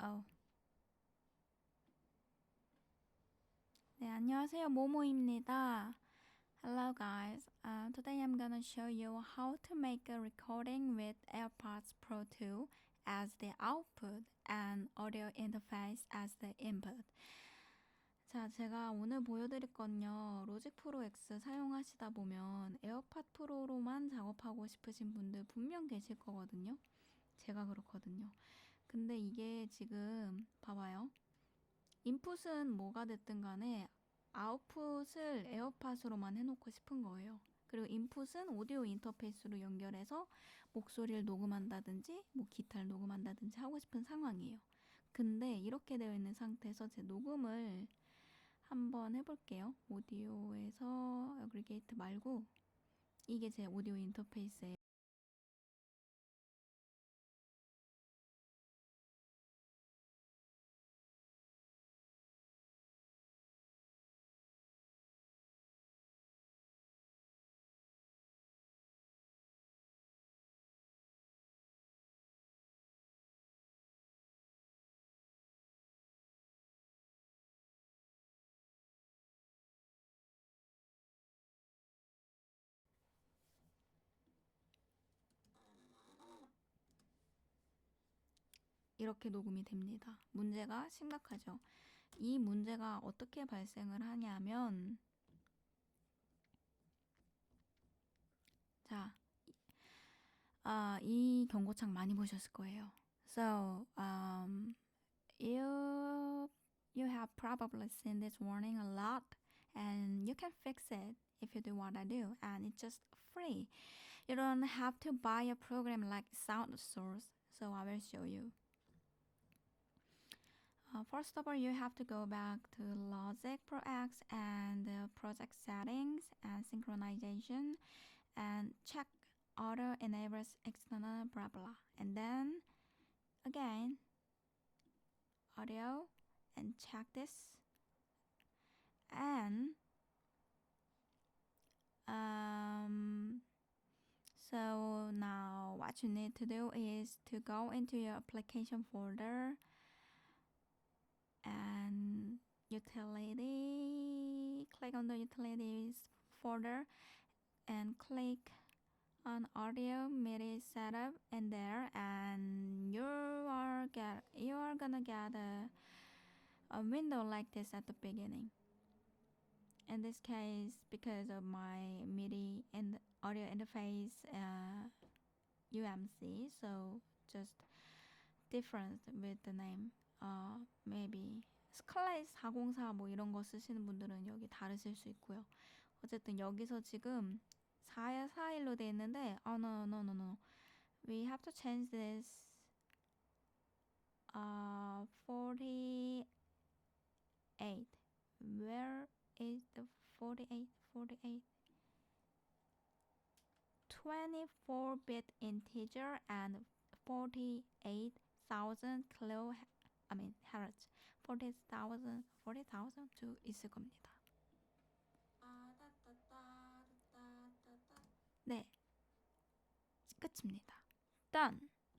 Oh. 네, 안녕하세요. 모모입니다. Hello guys. Today I'm gonna show you how to make a recording with AirPods Pro 2 as the output and audio interface as the input. 자, 제가 오늘 보여드릴 건요. 로직 프로 X 사용하시다 보면 에어팟 프로로만 작업하고 싶으신 분들 분명 계실 거거든요. 제가 그렇거든요. 근데 이게 지금 봐봐요. 인풋은 뭐가 됐든 간에 아웃풋을 에어팟으로만 해놓고 싶은 거예요. 그리고 인풋은 오디오 인터페이스로 연결해서 목소리를 녹음한다든지 뭐 기타를 녹음한다든지 하고 싶은 상황이에요. 근데 이렇게 되어 있는 상태에서 제 녹음을 한번 해볼게요. 오디오에서 어그리게이트 말고 이게 제 오디오 인터페이스예요. 이렇게 녹음이 됩니다. 문제가 심각하죠. 이 문제가 어떻게 발생을 하냐면 자, 이 경고창 많이 보셨을 거예요. So, you have probably seen this warning a lot and you can fix it if you do what I do, and it's just free. You don't have to buy a program like SoundSource, so I will show you. First of all, you have to go back to Logic Pro X and project settings and synchronization and check auto enables external blah blah, and then again audio and check this, and so now what you need to do is to go into your application folder and utility, click on the utilities folder and click on audio MIDI setup in there, and you are gonna get a window like this at the beginning. In this case, because of my MIDI and audio interface UMC, so just different with the name. Maybe 스칼라이트 404 뭐 이런 거 쓰시는 분들은 여기 다르실 수 있고요. 어쨌든 여기서 지금 441로 돼 있는데 no. We have to change this 48. Where is the 48? 24-bit integer and 48,000 hertz. 40,000도 있을 겁니다. 네, 끝입니다. Done.